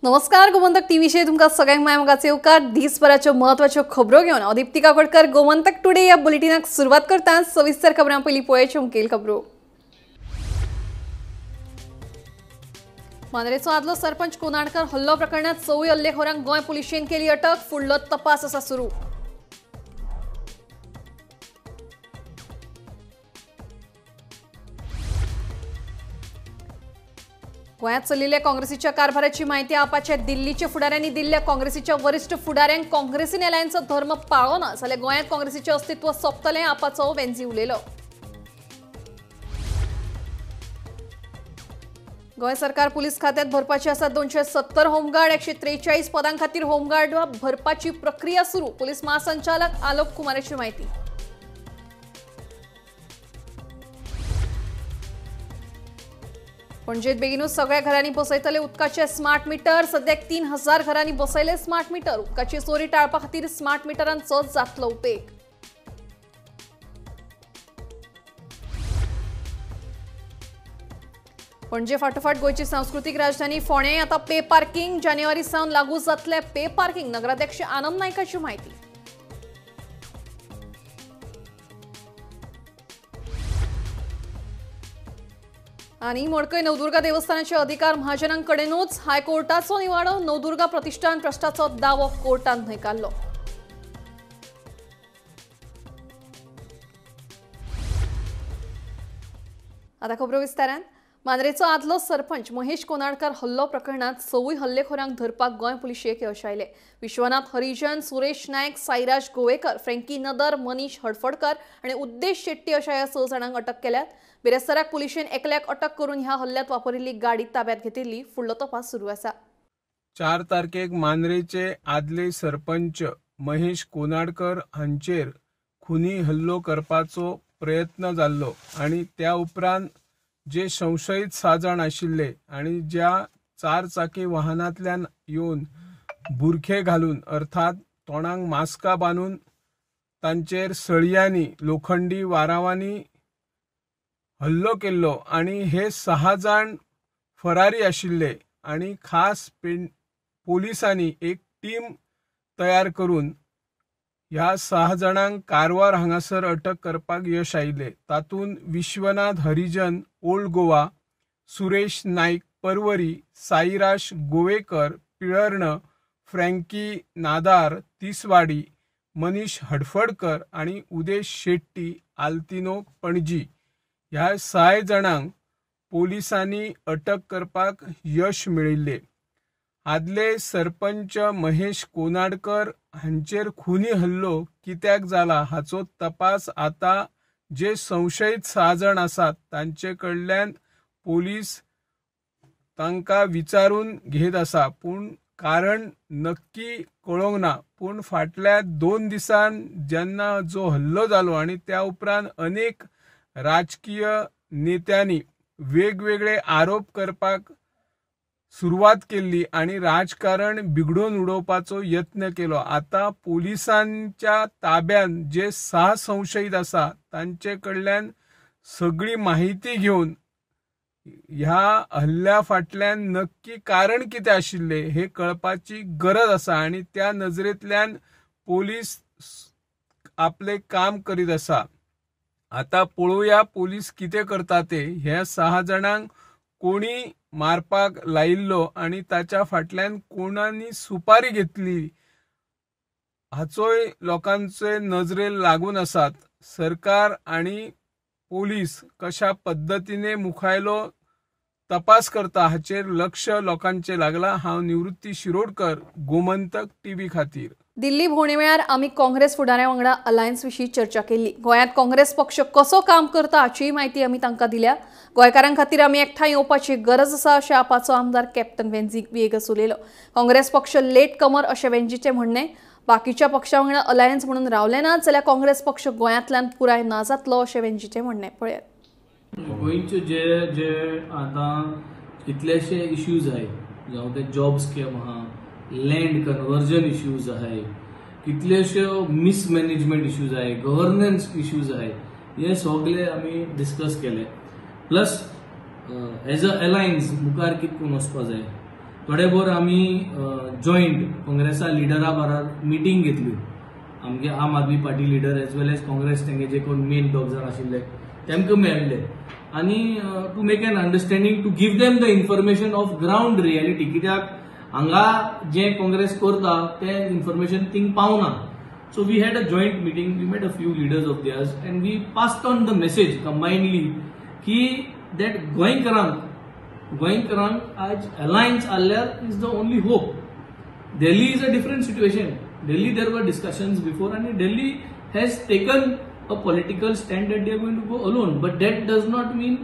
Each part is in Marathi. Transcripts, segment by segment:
नमस्कार, गोमंतक टीव्हीचे तुमका सगळ्यांक मायमोगाचे उपकार दिसभराच्यो महत्वाच्यो खबरो घेवन हांव दीप्तिका कोडकर गोमंतक टुडे या बुलेटिनाक सुरवात करता। सविस्तर खबरां पयलीं पळोवया मुखेल खबरो। मांद्रेचो आदलो सरपंच कोनाडकर हल्लो प्रकरणात 4 हल्लेखोरांक गोंय पुलिशेन केली अटक। फुडलो तपास आसा सुरू। गोंयांत चलिल्ल्या काँग्रेसीच्या कारभाराची माहिती आपपाचे दिल्लीच्या फुडाऱ्यांनी दिल्ल्या। काँग्रेसीच्या वरिष्ठ फुडाऱ्यांक काँग्रेसीन एलायन्सचो धर्म पाळना जाल्यार गोंयांत काँग्रेसीचें अस्तित्व सोंपतलें आपपाचो वेंझी उलयलो। गोंय सरकार पुलीस खात्यांत भरपाचे आसात 270 होमगार्ड। 143 पदां खातीर होमगार्ड भरपाची प्रक्रिया सुरू। पुलीस महासंचालक आलोक कुमाराची माहिती। पणजेत बेगीनूच सगळ्या घरांनी बसयतले उदकाचे स्मार्ट मीटर। सद्याक 3000 घरांनी बसयले स्मार्ट मीटर। उदकाची चोरी टाळपा खातीर स्मार्ट मिटरांचो जातलो उपेग। पणजे फाटोफाट गोयची सांस्कृतिक राजधानी फोंडें आता पे पार्किंग। जानेवारी सावन लागू जातले पे पार्किंग। नगराध्यक्ष आनंद नायकाची माहिती। आणि मोडकय नवदुर्गा देवस्थानाचे अधिकार महाजनांकडेनूच। हायकोर्टाचो निवाडो। नवदुर्गा प्रतिष्ठान ट्रस्टाचो दावो कोर्टान न्हयकारलो। आता खबरो विस्तारान। मांद्रेचो आदलो सरपंच महेश कोनाडकर हल्लो प्रकरणात 4 हल्लेखोरांक धरपाक गोंय पुलिशेक यश आयले। विश्वनाथ हरिजन, सुरेश नायक, साईराज गोवेकर, फ्रँकी नदर, मनीष हडफडकर आणि उद्देश शेट्टी अशा ह्या 6 जाणांक अटक केल्यात। बिरेस्ताराक पुलिशेन एकल्याक अटक करून ह्या हल्ल्यात वापरिल्ली गाडी ताब्यात घेतिल्ली। फुडलो तपास सुरू आसा। 4 तारखेक मांद्रेचे आदले सरपंच महेश कोनाडकर हांचेर खुनी हल्लो करपाचो प्रयत्न जाल्लो आणि त्या उपरांत जे संशयित 6 जाण आशिल्ले आणि ज्या 4 चाकी वाहनांतल्यान येवन बुरखे घालून अर्थात तोंडाक मास्का बांदून तांचेर सळयांनी लोखंडी वारावांनी हल्लो केल्लो आणि हे 6 जाण फरारी आशिल्ले आणि खास पोलिसांनी एक टीम तयार करून ह्या 6 जाणांक कारवार हांगासर अटक करपाक यश आयिल्ले। तातूंत विश्वनाथ हरिजन ओल्ड गोवा, सुरेश नाईक पर्वरी, साईराज गोवेकर पिळर्ण, फ्रँकी नादार तिसवाडी, मनीष हडफडकर आणि उदेश शेट्टी आल्तिनो पणजी ह्या 6 जाणांक पोलिसांनी अटक करपाक यश मेळिल्ले। आदले सरपंच महेश कोनाडकर हांचेर खुनी हल्लो कित्याक जाला हाचो तपास आता जे संशयित 6 जाण आसात तांचे कडल्यान पोलीस तांकां विचारून घेत आसा, पूण कारण नक्की कळोंक ना। पूण फाटल्या 2 दिसान जेन्ना जो हल्लो जालो आणि त्या उपरांत अनेक राजकीय नेत्यांनी वेगवेगळे आरोप करपाक सुरुवात केली आणि राजकारण बिघडोवन उडोवपाचो यत्न केलो। आता पोलिसांच्या ताब्यात जे 6 संशयित आसा तांचे कडल्यान सगळी माहिती घेऊन ह्या हल्ल्या फाटल्यान नक्की कारण कितें आशिल्ले हे कळपाची गरज आसा आणि त्या नजरेंतल्यान पोलीस आपले काम करीत आसा। आता पळोवया पोलीस कितें करता ते। ह्या 6 जाणांक कोणी मारपाक लायिल्लो आणि ताच्या फाटल्यान कोणानी सुपारी घेतली हाचोय लोकांचे नजरेर लागून आसात। सरकार आणि पोलीस कशा पद्धतीने मुखायलो तपास करता हाचेर लक्ष लोकांचे लागला। हांव निवृत्ती शिरोडकर, गोमंतक टीव्ही खातीर। दिल्ली भोंवडे वेळार आमी काँग्रेस फुडाऱ्यां वांगडा अलायन्स विशीं चर्चा केली। गोंयांत काँग्रेस पक्ष कसो काम करता हाचीय माहिती आमी तांकां दिल्या। गोंयकारां खातीर आमी एकठांय येवपाची गरज आसा अशें आपाचो आमदार कॅप्टन वेंझी वेगस उलयलो। काँग्रेस पक्ष लेट कमर अशें वेंझीचें म्हणणें। बाकीच्या पक्षां वांगडा अलायन्स म्हणून रावले नात जाल्यार काँग्रेस पक्ष गोंयांतल्यान पुराय ना जातलो अशें वेंझीचें म्हणणें। पळयात। गोंयचे जे आतां कितलेशे इश्यूज आहाय, जावं ते जॉब स्कॅम आहा, लँड कन्वर्जन इश्यूज आहाय, कितलेश्यो मिसमॅनेजमेंट इश्यूज आहाय, गव्हर्नन्स इश्यूज आहाय, हे सगळे आमी डिस्कस केले। प्लस एज अ अलायन्स मुखार कितें करून वचपा जाय थोडे भर आमी जॉईंट काँग्रेसा लिडरा बरोबर मिटींग घेतली. आमगे आम आदमी पार्टी लिडर एज वेल एज काँग्रेस तेंगे जे कोण मेन दोग जाण आशिल्ले तेमकां मेळ्ळे आनी to make an understanding to give them the information of ground reality. कित्याक हांगा जे काँग्रेस करता ते इन्फॉर्मेशन थिंग पावना. So we had a joint meeting, we met a few leaders of theirs and we passed on the message combinedly ki that goinkarank आज alliance allar is the only hope. Delhi is a different situation. Delhi there were discussions before and Delhi has taken a political stand that they are going to go alone, but that does not mean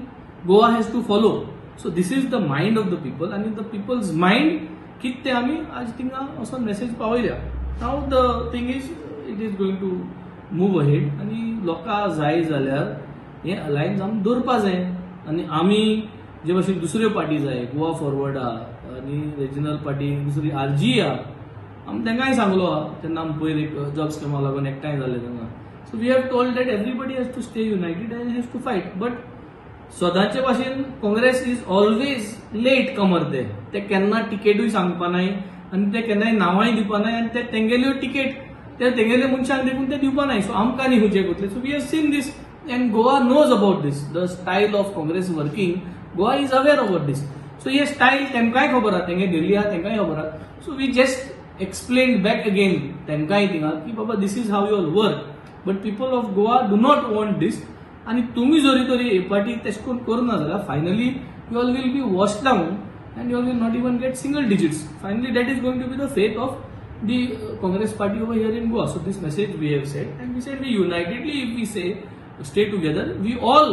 Goa has to follow. So this is the mind of the people and in the people's mind kitte आमी आज थिंगा असो message पावयल्या. Now the thing is it is going to move ahead आणि लोकां जाय जाल्यार हे अलायन्स आमी दवरपा जाय आनी आमी जे भाशेन दुसऱ्यो पार्टी जाय गोवा फॉरवर्ड आहा आनी रिजनल पार्टी दुसरी RG आहा आमी तेंकांय सांगलो आहा तेन्ना आमी पयर एक जॉब स्किमा लागून एकठांय जाले तेन्ना. So we have told that everybody has to stay united and has to fight. But सदांचे भाशेन Congress is always late comer ते केन्ना टिकेटूय सांगपा नाय आनी ते केन्नाय नांवांय दिवपा नाय आनी ते तेंगेल्यो टिकेट ते तेंगेले मनशांक देखून ते दिवपा नाय. सो आमकां न्ही हुजे करतले. So we have seen this and Goa knows about this the style of Congress working. Goa is aware about this. So हे स्टायल तेमकांय खबर आहा तेंगे दिल्ली आहा तेंकांय खबर आहा. So we just explain back again तेमकांय थिंगा की बाबा this is how your work but people of Goa do not want this. आनी तुमी जरी तरी हे पार्टी तेश करून करना जाल्यार finally you all will be wash down and you all will not even get single digits. Finally, that is going to be the fate of the Congress party over here in Goa. So this message we have said, and we said we unitedly, if we say stay together, we all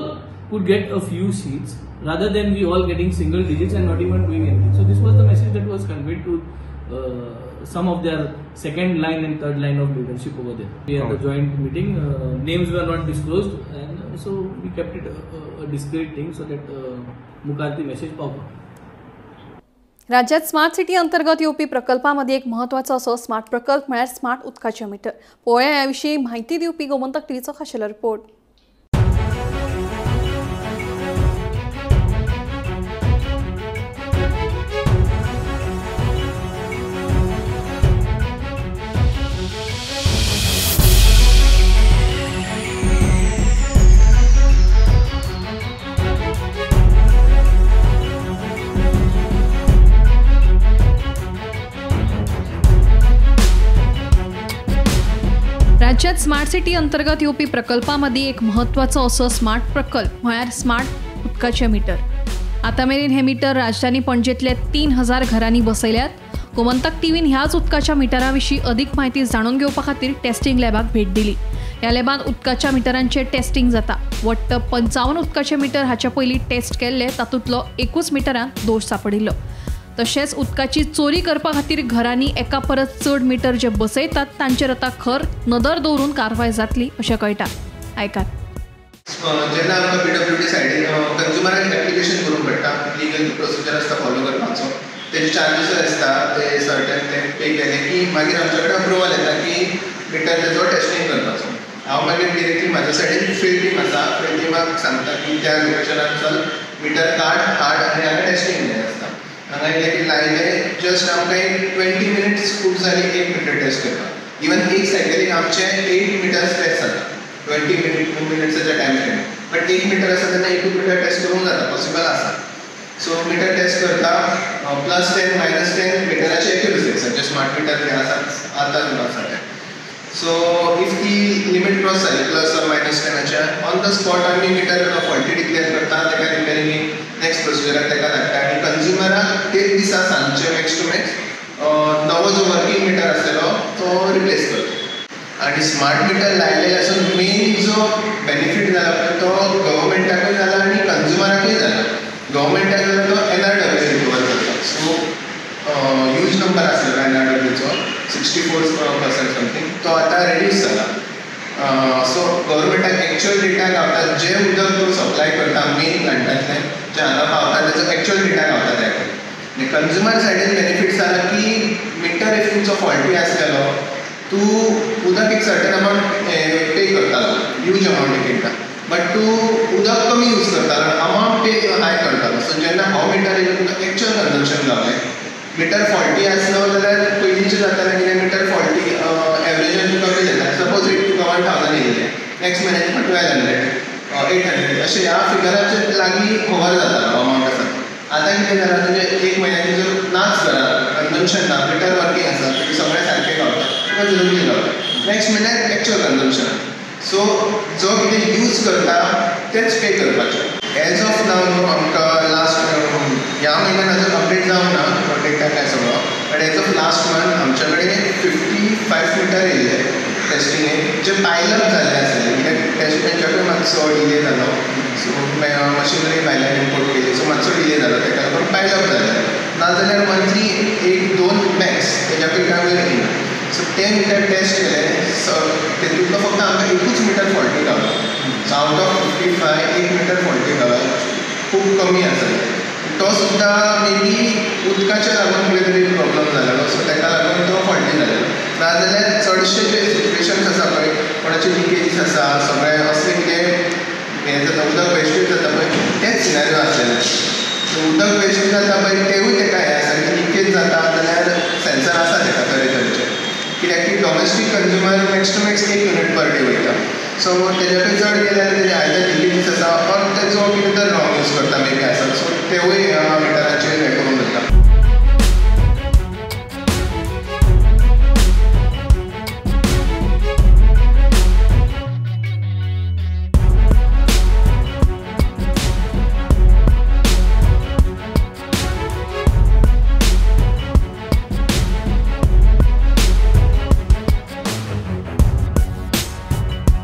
could get a few seats rather than we all getting single digits and not even doing anything. So this was the message that was conveyed to some of their second line and third line of leadership over there. We had a joint meeting. Names were not disclosed, and so we kept it a discreet thing so that मुखार message पावता. राज्यात स्मार्ट सिटी अंतर्गत येवपी प्रकल्पामध्ये एक महत्त्वाचो असो स्मार्ट प्रकल्प म्हळ्यार स्मार्ट उदकाचें मीटर. पळोवया ह्या विशीं माहिती दिवपी गोमंतक टीव्हीचो खाशेलो रिपोर्ट. राज्यात स्मार्ट सिटी अंतर्गत येवपी प्रकल्पामध्ये एक महत्त्वाचो असो स्मार्ट प्रकल्प म्हळ्यार स्मार्ट उदकाचें मीटर. आता मेरेन हे मीटर राजधानी पणजेंतल्या 3000 घरांनी बसयल्यात. गोमंतक टीव्हीन ह्याच उदकाच्या मिटरा विशीं अदीक म्हायती जाणून घेवपा खातीर टेस्टिंग लॅबाक भेट दिली. ह्या लॅबांत उदकाच्या मिटरांचें टेस्टिंग जाता. वट्ट 55 उदकाचे मिटर हाच्या पयलीं टेस्ट केल्ले तातूंतलो एकूच मिटरांत दोश सांपडिल्लो. तशेंच उदकाची चोरी करपा खातीर घरांनी एका परस चड मिटर जे बसयतात तांचेर आतां खर नदर दवरून कारवाय जातली अशें कळटा. आयकात. जेन्ना आमकां PWD सायडीन कंज्युमराक एप्लिकेशन करूंक पडटा लिगल प्रोसिजर आसता फॉलो करपाचो तेजे चार्जीस आसता ते सर्टन ते पे केले की मागीर आमचे कडेन अप्रुवल येता की मिटर तेजो टेस्टिंग करपाचो. हांव मागीर डिरेक्टली म्हाज्या सायडीन फील्ड टीम आसा फील्ड टिमाक सांगता की त्या लोकेशनार चल मिटर काड हाड आनी हांगा टेस्टिंग जाय आसता. हांगा इलें की लायले जस्ट आमकां एक 20 मिनिट्स खूब जाली एक मिटर टेस्ट करपाक. इवन एक सायकलीक आमचे 8 मिटर्स टेस्ट जाता 20 मिनिट्साच्या टायम फ्रेम. बट एक मिटर आसा तेन्ना एकूच मिटर टेस्ट करूंक जाता पॉसिबल आसा. सो मिटर टेस्ट करता +10 -10 मिटराचे एक्युरसी जे स्मार्ट मिटर जे आसात आतां सुद्दां आसा ते. सो इफ ती लिमीट क्रॉस जाली +or-10च्या ऑन द स्पॉट आमी मिटर फॉल्टी डिक्लेअर करता तेका रिपेरिंगेक नेक्स्ट प्रोसिजराक तेका धाडटा आनी कंज्युमराक तेच दिसा सांजचे मॅक्स टू मॅक्स नवो जो वर्किंग मिटर आसलेलो तो रिप्लेस करता. आनी स्मार्ट मिटर लायलेल्यासून मेन जो बेनिफीट जाला तो गव्हर्मेंटाकूय जाला आनी कंज्युमराकूय जाला. गव्हर्मेंटाक जाल्यार तो NRW रिकवर करता. सो ह्यूज नंबर आसलेलो NRWचो 64% समथींग तो आतां रेड्यूस जाला. सो गव्हर्मेंटाक एक्चुअल डेटा गावता जे उदक तो सप्लाय करता मेन प्लांटांतल्यान जे हांगा पावता तेजो एक्चुअल डेटा गावता तेका. आनी कंज्युमर सायडीन बेनिफीट जाला की मिटर इफ तुमचो फॉल्टी आसलेलो तूं उदक एक सर्टन अमावंट पे करतालो ह्यूज अमावंट एक एकदां बट तूं उदक कमी यूज करतालो अमावंट पे हाय करतालो. सो जेन्ना हो मिटर येयलो तुका एक्चुअल कन्जम्पशन गावलें मिटर फॉल्टी आसलो जाल्यार पयलींचें जातालें कितें मिटर फॉल्टी एवरेजान तुका कमी जाता. सपोज रेट तुका 1000 येयलें, नेक्स्ट म्हयन्याक तुका 1200, 800 अशें ह्या फिगराचे लागीं कवर जातालो अमावंट आसा. आतां कितें जालां तुजें एक म्हयन्याक जर नाच करा, कन्जम्पशन ना, मिटर वर्कींग आसा, तुजें सगळें सारकें गावता, तुका जरुरी गावता. नेक्स्ट म्हयन्याक एक्चुअल कन्जम्पशन. सो जो कितें यूज करता तेच पे करपाचें. एज ऑफ नाव न्हू आमकां लास्ट ह्या म्हयन्यान अजून अपडेट जावंक ना डेटा काय सगळो, but as of last month आमचे कडेन 55 मिटर येयले टेस्टिंगेक, जे पायलअप जाल्ले आसले. कित्याक टेस्ट तेंच्याकूय मातसो डिले जालो, सो मशिनरी भायल्यान इम्पोर्ट केली, सो मातसो डिले जालो, तेका लागून पायलअप जाले. नाजाल्यार मंथली 1-2 मॅक्स, तेज्या पेक्षा वयर येना. सो ते मिटर टेस्ट केले, तेतूंतलो फक्त आमकां एकूच मिटर फॉल्टी गावलो. सो आउट ऑफ 55 एक मिटर फॉल्टी गावलो, खूब कमी आसा. तो सुद्दां मे बी उदकाच्या लागून कितें तरी प्रॉब्लम जालेलो, सो तेका लागून तो फॉल्टी जालेलो. नाजाल्यार चडशे जे सिच्युएशन्स आसा पळय, कोणाचे लिकेजीस आसा, सगळें असलें कितें हें जाता, उदक वेस्टेज जाता पळय, तेच सिनारियो आसलेले. सो उदक वेस्ट जाता पळय तेवूय तेका हें आसा की लिकेज जाता जाल्यार सेन्सर आसा तेका तरेतरेचे. कित्याक की domestic consumer max to max 1 unit per day वयता. सो तेज्याकूय चड गेल्यार तेजे आयदर लिकेजीस आसा ऑर तेजो कितें तर रॉंग यूज करता मे बी आसा. सो तेवूय मिटराचेर हें करून जाता.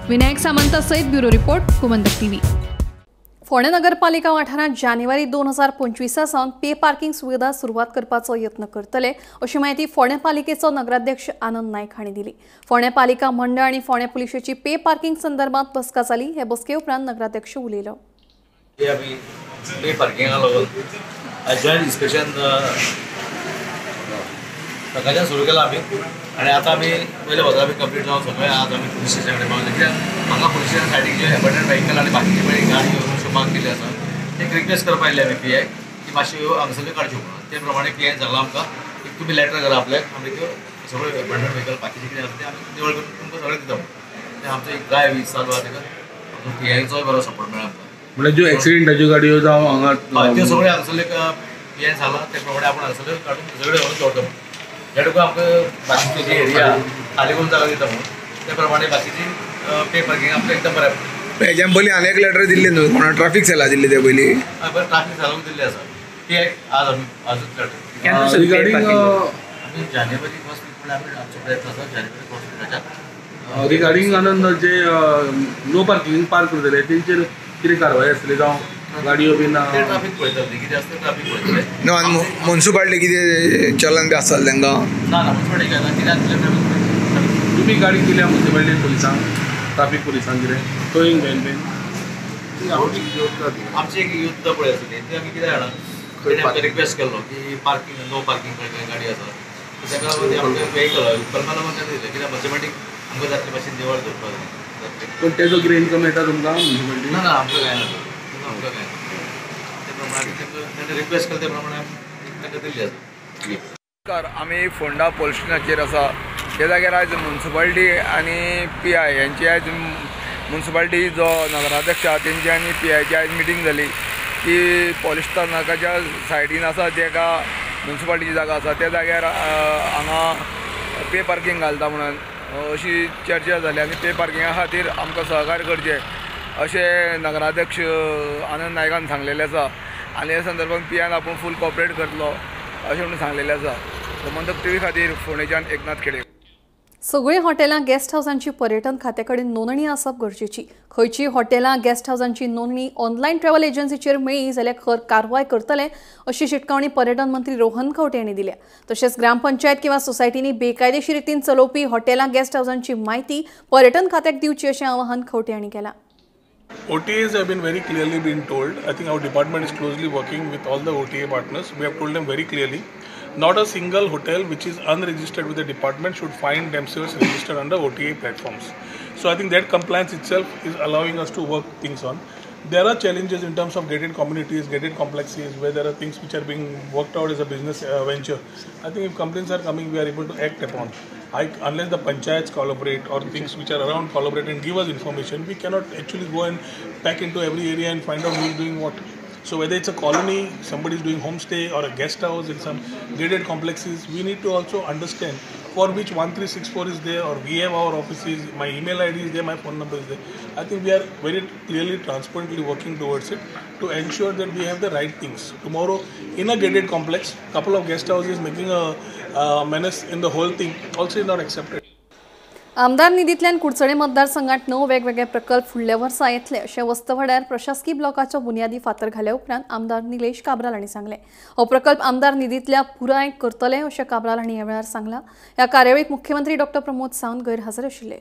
विनायक सामंत सयत ब्युरो रिपोर्ट कुमंतक टीव्ही. फोंडें नगरपालिका वाठारांत जानेवारी 2025 सावन पे पार्किंग सुविधा सुरवात करपाचो यत्न करतले अशी माहिती फोंडें पालिकेचो नगराध्यक्ष आनंद नायक हांणी दिली. फोंडें पालिका मंडळ आनी फोंडें पुलिशेची पे पार्किंग संदर्भात बसका जाली. हे बसके उपरांत नगराध्यक्ष उलयलो. पे पार्किंगाक लागून जॉयंट इन्स्पेक्शन सकाळच्यान सुरू केला आमी, आनी आतां आमी पयले वता आमी कंप्लीट जावन सगळें आज आमी पुलीस स्टेशना कडेन पावले. कित्याक हांगा पुलीस स्टेशन सायडीक जे एबंडंट व्हेकल आनी बाकीचे पळय गाडी व्हरून शोपाक केल्ली आसा, एक रिक्वेस्ट करपा आयले आमी पीआय की मातशी हांगासरल्यो काडच्यो म्हणून. ते प्रमाणे पीआयन सांगलां आमकां की तुमी लॅटर करा आपल्याक, आमी त्यो सगळ्यो एबंडंट व्हेकल बाकीचे कितें आसा ते आमी निवळ करून तुमकां सगळें दिता म्हणून. ते आमचो एक ड्रायव्ह चालू आसा, तेका पीआयचोय बरो सपोर्ट मेळ्ळा आमकां. म्हणजे ज्यो एक्सिडेंटाच्यो गाडयो जावं हांगा त्यो सगळ्यो हांगासरल्यो पीआयन सांगलां ते प्रमाणे आपण हांगासरल्यो काडून सगळ्यो व्हरून दवरता. हेडूक आमकां बाकीचे जे एरिया खाली करून जागा दिता म्हणून त्या प्रमाणे बाकीची पे पार्किंग आमकां एकदम बरें. हेज्या पयलीं आनी एक लेटर दिल्ली न्हू, कोणा ट्रॅफिक सेला दिल्ली ते पयलीं. बरें ट्राफीक जालोक दिल्ली आसा ती आज आमी आजूच लेटर आमी जानेवारी फर्स्ट वीक म्हणल्यार आमी आमचो प्रयत्न आसा जानेवारी फर्स्ट विकाच्या. रिगार्डिंग आनंद जे नो पार्किंग पार्क करतले तेंचेर कितें कारवाय आसतली जावं गाडयो बीन ते ट्राफीक पळयतले कितें आसता ट्राफीक पळयतले. न्हू आनी म्युन्सिपाल्टी कितें चलन बी आसतलें तांकां? ना म्युन्सिपाल्टी काय ना, कितें आसलें ट्राफीक. तुमी गाडी दिल्या म्युन्सिपाल्टी पुलिसांक, ट्राफीक पुलिसांक कितें टोईंग बीन बीन आमची एक युद्ध पळय आसली ती आमी कितें जाणा तेणे आमकां रिक्वेस्ट केल्लो की पार्किंग नो पार्किंग खंय गाडी आसा, तेका लागून ते आमकां व्हेकल उपकल्पना लागून तें दिलें कित्याक मॅथमॅटीक आमकां जातले भाशेन निवळ दवरपाक जाय. पण तेजो कितें इन्कम येता तुमकां म्युन्सिपाल्टी? ना आमकां काय ना, आमकां काय ना. ते प्रमाणे तेंका रिक्वेस्ट केल्या ते प्रमाणे तांकां दिल्ली आसा. आमी फोंडा पोलीस स्टेशनाचेर आसा. त्या जाग्यार आयज म्युन्सिपाल्टी आनी पीआय यांची आयज म्युन्सिपाल्टी जो नगराध्यक्ष आहा तेंची आनी पीआयची आयज मिटींग जाली की पोलीस स्थानकाच्या सायडीन आसा जेका म्युन्सिपाल्टीची जागा आसा त्या जाग्यार हांगा पे पार्किंग घालता म्हणून अशी चर्चा जाली आनी पे पार्किंगा खातीर आमकां सहकार्य करचें अशें नगराध्यक्ष आनंद नायकान सांगलेलें आसा. आनी ह्या संदर्भान पीआयन आपूण फूल कॉपरेट करतलो अशें म्हणून सांगलेलें आसा. कुमंतक टीव्ही खातीर फोंडेच्यान एकनाथ खेडे. सगळीं हॉटेलां गेस्ट हावसांची पर्यटन खात्या कडेन नोंदणी आसप गरजेची. खंयचीय हॉटेलां गेस्ट हावसांची नोंदणी ऑनलायन ट्रॅव्हल एजन्सीचेर मेळ्ळी जाल्यार खर कारवाय करतले अशी शिटकावणी पर्यटन मंत्री रोहन खंवटे हांणी दिल्या. तशेंच ग्रामपंचायत किंवा सोसायटींनी बेकायदेशीर रितीन चलोवपी हॉटेलां गेस्ट हावसांची म्हायती पर्यटन खात्याक दिवची अशें आवाहन खंवटे हांणी केलां. OTAs have been very clearly been told. I think our department is closely working with all the OTA partners. We have told them very clearly, not a single hotel which is unregistered with the department should find themselves registered under OTA platforms. So I think that compliance itself is allowing us to work things on. There are challenges in terms of gated communities, gated complexes, where there are things which are being worked out as a business venture. I think if complaints are coming, we are able to act upon. Unless the panchayats collaborate or things which are around collaborate and give us information, we cannot actually go and pack into every area and find out who is doing what. So whether it's a colony, somebody is doing homestay, or a guest house in some gated complexes, we need to also understand for which 1364 is there, or we have our offices, my email ID is there, my phone number is there. I think we are very clearly, transparently working towards it to ensure that we have the right things. Tomorrow, in a gated complex, couple of guest houses making a menace in the whole thing also is not accepted. आमदार निधींतल्यान कुडचडे मतदारसंघात 9 वेगवेगळे प्रकल्प फुडल्या वर्सा येतले अशें वस्तवड्यार प्रशासकीय ब्लॉकाचो बुन्यादी फातर घाल्या उपरांत आमदार निलेश काब्राल हांणी सांगलें. हो प्रकल्प आमदार निधींतल्या पुराय करतले अशें काब्राल हांणी ह्या वेळार सांगलां. ह्या कार्यावळीक मुख्यमंत्री डॉ. प्रमोद सावंत गैरहजर आशिल्ले.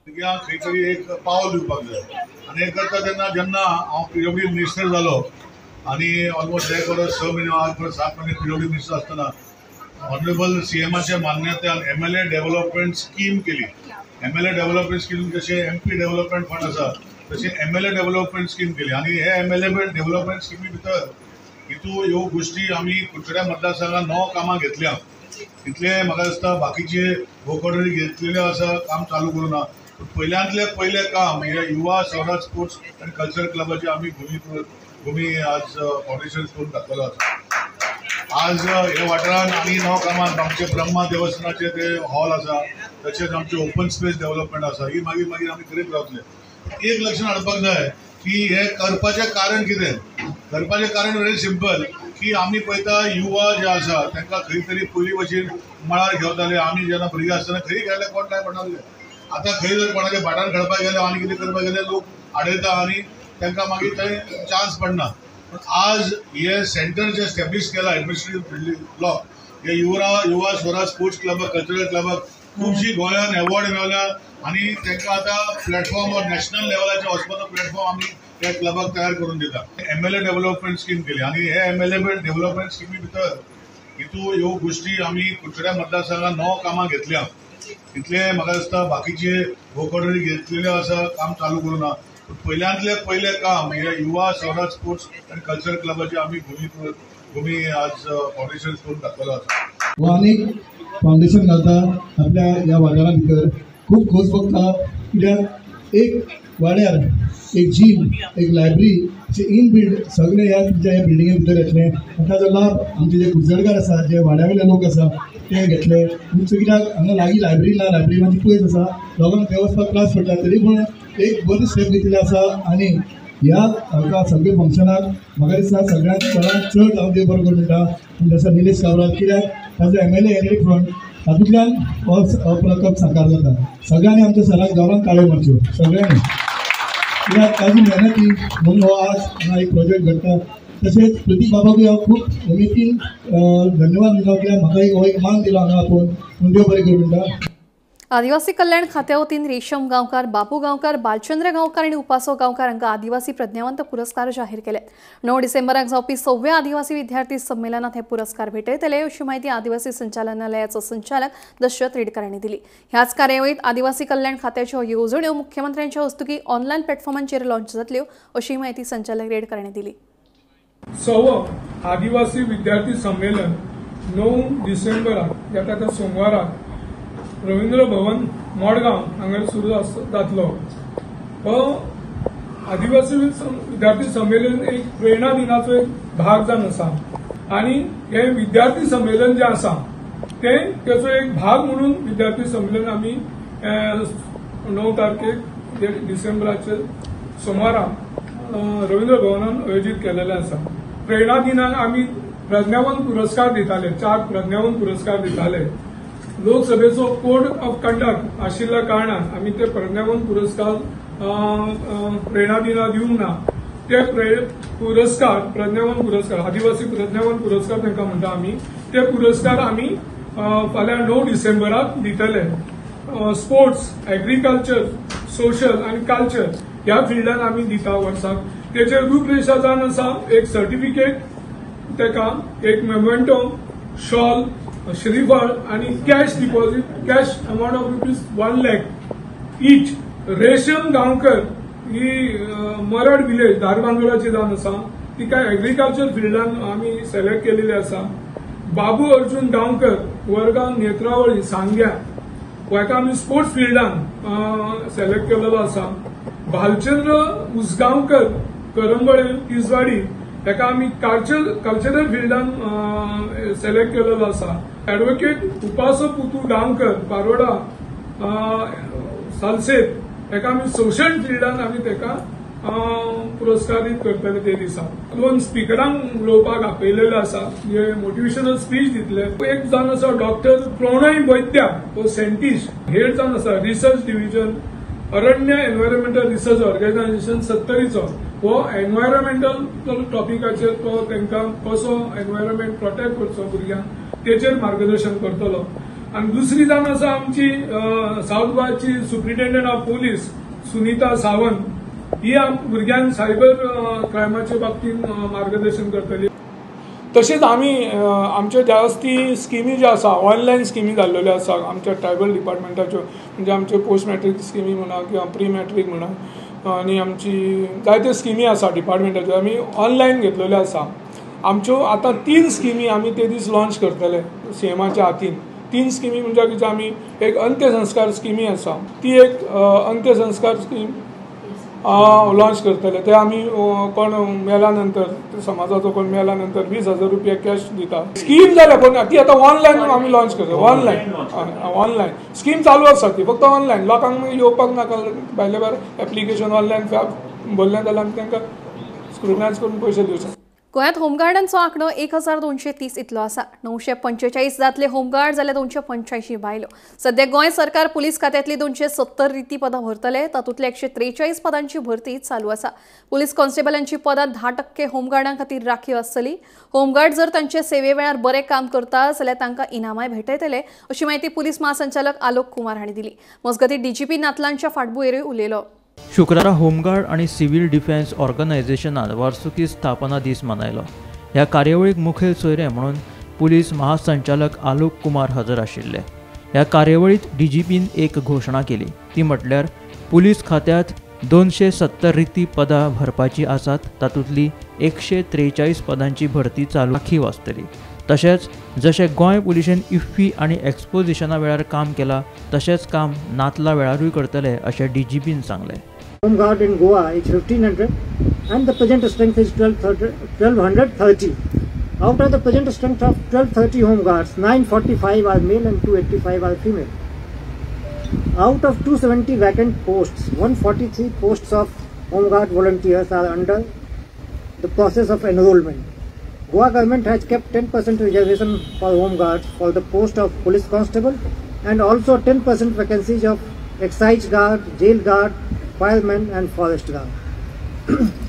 खंय तरी एक पावल दिवपाक जाय आनी हें करता जेन्ना हांव PWD मिनिस्टर जालो आनी ऑलमोस्ट 1 वर्स 6 म्हयने 8 वर्स 7 म्हयने PWD मिनिस्टर आसतना ऑनरेबल CMच्या मान्यतेन MLA डेव्हलपमेंट स्कीम केली. MLA डेव्हलपमेंट स्कीम जशे MP डेव्हलपमेंट फंड आसा तशी MLA डेव्हलपमेंट स्कीम केली आनी हे MLA डेव्हलपमेंट स्किमी भितर हितून ह्यो गोष्टी आमी कुडचड्या मतदारसंघात 9 कामां घेतल्या. इतले म्हाका दिसता बाकीचे भोवखडोरी घेतलेले आसा, काम चालू करूं ना. पयल्यांतले पयले काम हे युवा स्वराज स्पोर्ट्स आनी कल्चरल क्लबाचे आमी भूमी आज फाउंडेशन करून घातलेलो आसा. आज ह्या वाठारांत आनी 9 कामांत आमचे ब्रह्मा देवस्थानाचे ते हॉल आसा, तशेंच आमचे ओपन स्पेस डेव्हलपमेंट आसा. ही मागीर आमी करीत रावतले. एक लक्षांत हाडपाक जाय की हे करपाचें कारण कितें. करपाचें कारण व्हेरी सिंपल की आमी पळयता युवा जे आसा तांकां खंय तरी पयलीं भशेन मळार घेवताले. आमी जेन्ना भुरगीं आसतना खंय गेले कोण कांय पडनासले. आतां खंय जर कोणाच्या भाटान खेळपाक गेले आनी कितें करपाक गेले लोक आडयता आनी तांकां मागीर थंय चान्स पडना. आज हे सेंटर जे एस्टॅब्लिश केला एडमिनिस्ट्रेटिव्ह ब्लॉक हे युवा स्वराज स्पोर्ट्स क्लब कल्चरल क्लबाक खुबशी गोंयान एवॉर्ड मेळ्ळ्या आनी तांकां आतां प्लॅटफॉर्म नॅशनल लेवलाचे वचपाचो प्लॅटफॉर्म आमी त्या क्लबाक तयार करून दिता. MLA डेव्हलपमेंट स्कीम केली आनी हे MLA डेव्हलपमेंट स्किमी भितर हितून ह्यो गोष्टी आमी कुडचड्या मतदारसंघात 9 कामां घेतल्या. इतले म्हाका दिसता बाकीचे भोवखडोरी घेतलेले आसा, काम चालू करूं ना. पयल्यांतले पयले काम हे युवा स्वराज स्पोर्ट्स आनी कल्चरल क्लबाचे आमी भूमी आज फाउंडेशन करून घातलेलो आसा. वो आनीक फाउंडेशन घालता आपल्या ह्या वाठारा भितर खूब खोस बघता. कित्याक एक वाड्यार एक जिम एक लायब्ररी अशें इनबिल्ड सगळे ह्या बिल्डिंगे भितर येतले. ताचो लाभ आमचे जे कुडचडकार आसा जे वाड्यावयले लोक आसा ते घेतले. कित्याक हांगा लागीं लायब्ररी ना, लायब्ररी मातशी पयस आसा, लोकांक थंय वचपाक त्रास पडटा. तरी पूण एक बरी स्टेप घेतलेली आसा आनी ह्या हाका सगळे फंक्शनाक म्हाका दिसता सगळ्यांत चड हांव देव बरो करूं म्हणटा जसो निलेश काब्राल. कित्याक ताजो MLA एनडी फ्रंट तातूंतल्यान हो प्रकल्प साकार जाता. सगळ्यांनी आमच्या सराक गांवांत ताळयो मारच्यो सगळ्यांनी. कित्याक ताजी मेहनती म्हणून हो आज हांगा एक प्रोजेक्ट घडटा. तशेंच प्रदीप बाबाकूय हांव खूब उमेदीन धन्यवाद दिता. कित्याक म्हाका हो एक मान दिलो हांगा आपोवन देव बरें करूं म्हणटा. आदिवासी कल्याण खात्या वतीन रेशम गांवकार, बापू गांवकार, बालचंद्र गांवकार आणि उपासो गांवकार हांकां आदिवासी प्रज्ञावंत पुरस्कार जाहीर केले. 9 डिसेंबराक जावपी 6व्या आदिवासी विद्यार्थी संमेलनात हे पुरस्कार भेटयतले अशी माहिती आदिवासी संचालनालयाचो संचालक दशरथ रेडकर हांणी दिली. ह्याच कार्यावळीत आदिवासी कल्याण खात्याच्यो येवजण्यो मुख्यमंत्र्यांच्या हस्तुकी ऑनलायन प्लॅटफॉर्मांचेर लॉन्च जातल्यो अशी माहिती संचालक रेडकर हांणी दिली. 6वं आदिवासी विद्यार्थी संमेलन 9 डिसेंबराक येता त्या सोमवाराक रवींद्र भवन मडगांव हांगा सुरू जातलो. हो आदिवासी विद्यार्थी संमेलन एक प्रेरणा दिनाचो एक भाग जावन आसा आनी हे विद्यार्थी संमेलन जे आसा तेचो एक भाग म्हणून विद्यार्थी संमेलन आमी 9 तारखेक डिसेंबराचे सोमाराक रवींद्र भवनान आयोजीत केलेले आसा. प्रेरणा दिनाक आमी प्रज्ञावंत पुरस्कार दिताले, 4 प्रज्ञावंत पुरस्कार दिताले. लोकसभेचो कोड ऑफ कंडक्ट आशिल्ल्या कारणान आमी ते प्रज्ञावंत पुरस्कार प्रेरणा दिना दिवंक ना. ते पुरस्कार प्रज्ञावंत पुरस्कार आदिवासी प्रज्ञावंत पुरस्कार तांकां म्हणटा आमी. ते पुरस्कार आमी फाल्यां 9 डिसेंबराक दितले. स्पोर्ट्स, एग्रीकल्चर, सोशल आनी कल्चर ह्या फिल्डान आमी दिता वर्साक. तेचेर रूपरेशा जावन आसा एक सर्टिफिकेट, तेका एक मेमेंटो, शॉल, श्रीफळ आणि cash deposit, cash amount of ₹1 lakh each. रेशम गांवकर ही मरड विलेज धारबांदोडाची जावन आसा ती काय एग्रीकल्चर फिल्डान आमी सिलेक्ट केलेली आसा. बाबू अर्जुन गांवकर वरगांव नेत्रावळी सांग्या हाका आमी स्पोर्ट्स फिल्डान सिलेक्ट केलेलो आसा. भालचंद्र उसगांवकर करंबळे तिसवाडी हाका आमी कल्चरल फिल्डान सिलेक्ट केलेलो आसा. एडवोकेट उपासो पुतू गांवकर बारोडा सालसेत हाका आमी सोशल फिल्डान आमी ताका पुरस्कारीत करतले ते दिसा. 2 स्पिकरांक उलोवपाक आपयलेले आसा जे मोटिवेशनल स्पीच दितले. एक जावन आसा डॉक्टर प्रणय वैद्या हो सायंटिस्ट हेड जावन आसा रिसर्च डिव्हिजन अरण्य एनवायरमेंटल रिसर्च ऑर्गनायझेशन 70 हो एनवायरमेंटल टॉपिकाचेर तो तांकां कसो एनवायरमेंट प्रोटेक्ट करचो भुरग्यांक तेचेर मार्गदर्शन करतलो. आनी दुसरी जावन आसा आमची साऊथ गोवाची superintendent of police Sunita Sawant ही भुरग्यांक सायबर क्रायमाच्या बाबतींत मार्गदर्शन करतली. तशेंच आमी आमच्यो जास्ती स्किमी ज्यो आसा ऑनलायन स्किमी जाल्ल्यो आसा आमच्या ट्रायबल डिपार्टमेंटाच्यो म्हणजे आमच्यो पोस्ट मॅट्रीक स्किमी म्हणा किंवा प्री मॅट्रीक म्हणा आनी आमची जायत्यो स्किमी आसा डिपार्टमेंटाच्यो आमी ऑनलायन घेतलेल्यो आसा. आमच्यो आतां 3 स्किमी आमी ते दीस लॉन्च करतले सीएमाच्या हातीन. 3 स्किमी म्हणजे कितें आमी एक अंत्यसंस्कार स्किमी आसा ती एक अंत्यसंस्कार स्कीम लॉन्च करतले. ते आमी कोण मेल्या नंतर समाजाचो कोण मेल्या नंतर 20,000 रुपया कॅश दिता. स्कीम जाल्या पण ती आतां ऑनलायन आमी लॉन्च करता. ऑनलायन स्कीम चालू आसा ती फक्त ऑनलायन. लोकांक येवपाक नाका भायले भायर एप्लिकेशन ऑनलायन भरलें जाल्यार आमी तांकां स्क्रुटनायज करून पयशे दिवचे. गोंयांत होमगार्डांचो आंकडो 1230 इतलो आसा. 945 दादले होमगार्ड जाल्यार 285 बायलो. सध्या गोंय सरकार पुलीस खात्यांतली 270 रिती पदां भरतले. तातूंतल्या 143 पदांची भरती चालू आसा. पुलीस कॉन्स्टेबलांची पदां 10% होमगार्डां खातीर राखीव आसतली. होमगार्ड जर तांचे सेवे वेळार बरें काम करता जाल्यार तांकां इनामाय भेटयतले अशी माहिती पुलीस महासंचालक आलोक कुमार हांणी दिली. मजगतीं डीजीपी नातलांच्या फाटभुंयेरूय उलयलो. शुक्रारा होमगार्ड आणि सिव्हिल डिफेन्स ऑर्गनायझेशनान वर्सुकी स्थापना दीस मनयलो. ह्या कार्यावळीक मुखेल सोयरे म्हणून पुलीस महासंचालक आलोक कुमार हजर आशिल्ले. ह्या कार्यावळीत डीजीपीन एक घोशणा केली ती म्हटल्यार पुलीस खात्यांत 270 रिती पदां भरपाची आसात. तातूंतली 143 पदांची भरती चालू राखीव आसतली. तशेंच जशें गोंय पुलिशेन इफ्फी आनी एक्सपोजिशना वेळार काम केलां तशेंच काम नातला वेळारूय करतले अशें डीजीपीन सांगलें. Home Guard in Goa is 1500 and the present strength is 1230. Out of the present strength of 1230 Home Guards, 945 are male and 285 are female. Out of 270 vacant posts, 143 posts of Home Guard volunteers are under the process of enrollment. Goa government has kept 10% reservation for Home Guards for the post of police constable and also 10% vacancies of excise guard, jail guard, firemen and forest guard.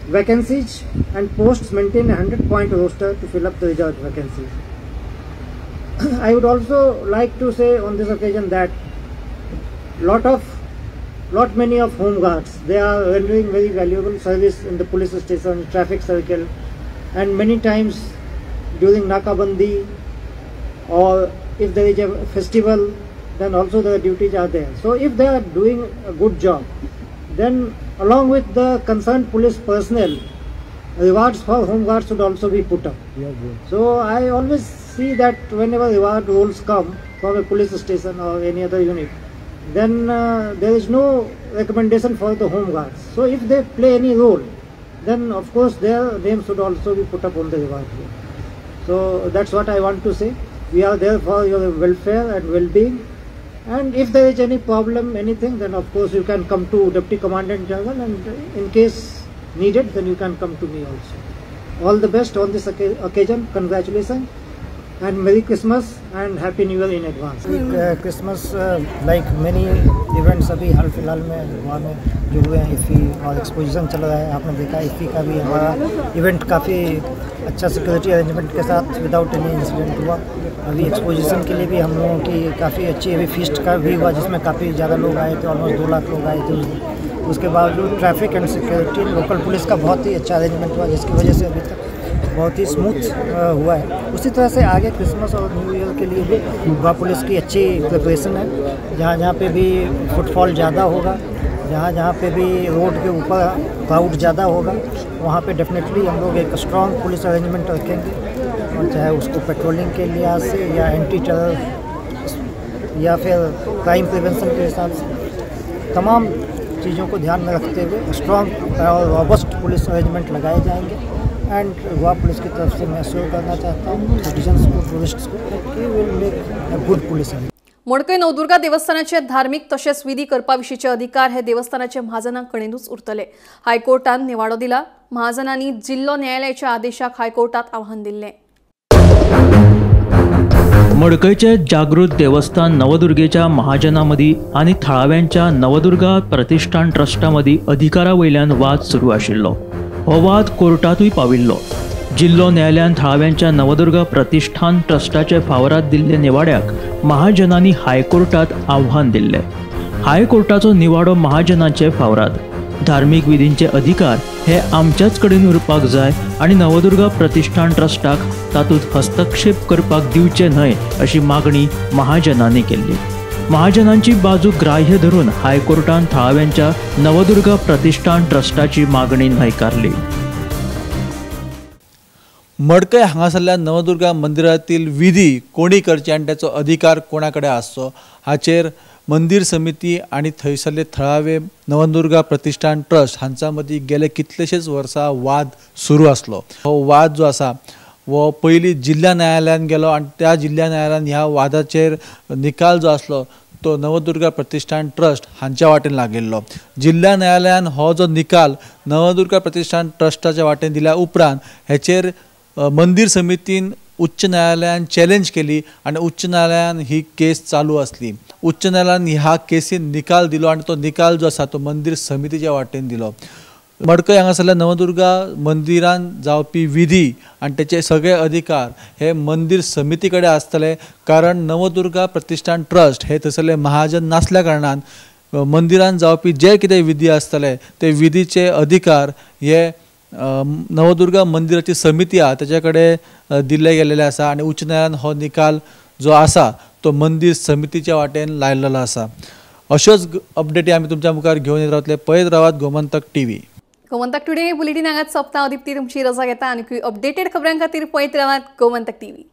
Vacancies and posts maintain a 100-point roster to fill up the reserved vacancies. I would also like to say on this occasion that many of Home Guards, they are rendering very valuable service in the police station, traffic circle, and many times during Nakabandi or if there is a festival, then also the duties are there. So if they are doing a good job, then along with the concerned police personnel, rewards for Home Guards should also be put up. So I always see that whenever reward rolls come from a police station or any other unit, then there is no recommendation for the Home Guards. So if they play any role, then of course their name should also be put up on the reward. So that's what I want to say. We are there for your welfare and well-being. And if there is any problem, anything, then of course you can come to Deputy Commandant General, and in case needed, then you can come to me also. All the best on this occasion. Congratulations and Merry Christmas and Happy New Year in advance. Christmas, like many events अभी हाल फिलहाल में गोवा में जो हुए हैं, इफ़ी और एक्सपोजिशन चल रहा है. आपने देखा इफ़ी का भी हमारा इवेंट काफ़ी अच्छा सिक्योरिटी अरेंजमेंट के साथ विदाउट एनी इंसिडेंट हुआ. अभी एक्सपोजिशन के लिए भी हम लोगों की काफ़ी अच्छी अभी फीस्ट का भी हुआ जिसमें काफ़ी ज़्यादा लोग आए थे. ऑलमोस्ट 2 लाख लोग आए थे. उसके बावजूद traffic end security local police का बहुत ही अच्छा अरेंजमेंट हुआ जिसकी वजह से अभी तक बहुत ही स्मूथ हुआ है. उसी तरह से आगे क्रिसमस और न्यू ईयर के लिए भी गोवा पुलिस की अच्छी प्रिपरेशन है. जहाँ पे भी फुटफॉल ज़्यादा होगा जहाँ जहाँ पे भी रोड के ऊपर क्राउड ज़्यादा होगा वहाँ पे डेफिनेटली हम लोग एक स्ट्रॉन्ग पुलिस अरेंजमेंट रखेंगे, और चाहे उसको पेट्रोलिंग के लिहाज से या एंटी टेरर या फिर क्राइम प्रिवेंशन के हिसाब से तमाम चीज़ों को ध्यान में रखते हुए स्ट्रॉन्ग और रॉबस्ट पुलिस अरेंजमेंट लगाए जाएंगे। एंड गोवा पुलिस की तरफ से मैं एश्योर करना चाहता हूँ सिटीजन्स को, टूरिस्ट्स को कि will make a good police. मोडकय नवदुर्गा देवस्थानाचे धार्मिक तसेच विधी करपाविशीचे अधिकार हे देवस्थानाचे महाजनांकडेनूच उरतले। हायकोर्टान निवाडो दिला। महाजनांनी जिल्लो न्यायालयाच्या आदेशाक हायकोर्टात आव्हान दिले। मडकयचे जागृत देवस्थान नवदुर्गेच्या महाजनांमदी आणि थळाव्यांच्या नवदुर्गा प्रतिष्ठान ट्रस्टामदी अधिकारा वयल्यान वाद सुरू आशिल्लो। हो वाद कोर्टातूय पाविल्लो। जिल्लो न्यायालयान थळाव्यांच्या नवदुर्गा प्रतिष्ठान ट्रस्टाचे फावरात दिल्ले निवाड्याक महाजनांनी हायकोर्टात आव्हान दिल्ले। हायकोर्टाचो निवाडो महाजनांचे फावरात। धार्मिक विधींचे अधिकार हे आमच्याच कडेन उरपाक जाय आणि नवदुर्गा प्रतिष्ठान ट्रस्टाक तातूंत हस्तक्षेप करपाक दिवचे न्हय अशी मागणी महाजनांनी केल्ली। महाजनांची बाजू ग्राह्य धरून हायकोर्टान थळाव्यांच्या नवदुर्गा प्रतिष्ठान ट्रस्टाची मागणी न्हयकारली। मडकय हांगासरल्या नवदुर्गा मंदिरातील विधी कोणी करचे आणि त्याचो अधिकार कोणाकडे आसचो हाचेर मंदिर समिती आणि थंयसरले थळावे नवदुर्गा प्रतिष्ठान ट्रस्ट हांच्या मदीं गेले कितलेशेच वर्सां वाद सुरू आसलो। हो वाद जो आसा वो पयलीं जिल्हा न्यायालयान गेलो आणि त्या जिल्हा न्यायालयान ह्या वादाचेर निकाल जो आसलो तो नवदुर्गा प्रतिष्ठान ट्रस्ट हांच्या वाटेन लागिल्लो। जिल्हा न्यायालयान हो जो निकाल नवदुर्गा प्रतिष्ठान ट्रस्टाच्या वाटेन दिल्या उपरांत हेचेर मंदिर समितीन उच्च न्यायालयान चॅलेंज केली आणि उच्च न्यायालयान ही केस चालू असली। उच्च न्यायालयान ह्या केसीन निकाल दिलो आणि तो निकाल जो आसा तो मंदिर समितीच्या वाटेन दिलो। मडकय हांगासरल्या नवदुर्गा मंदिरान जावपी विधी आणि त्याचे सगळे अधिकार हे मंदिर समिती कडेन आसतले, कारण नवदुर्गा प्रतिष्ठान ट्रस्ट हे थंयसरले महाजन नासल्या कारणान मंदिरान जावपी जे कितें विधी आसतले ते विधीचे अधिकार हे नवदुर्गा मंदिराची समिती आसा तेच्या कडेन दिले गेलेले आसा आणि उच्च न्यायालयान हो निकाल जो आसा तो मंदिर समितीच्या वाटेन लायल्लो आसा। अश्योच अपडेटी आमी तुमच्या मुखार घेवन येत रावतले। पळयत रावात Gomantak TV. Gomantak today bulletin हांगाच सोंपता। दिप्ती तुमची रजा घेता। आनी अपडेटेड खबरां खातीर पळयत रावात गोमंतक टीव्ही।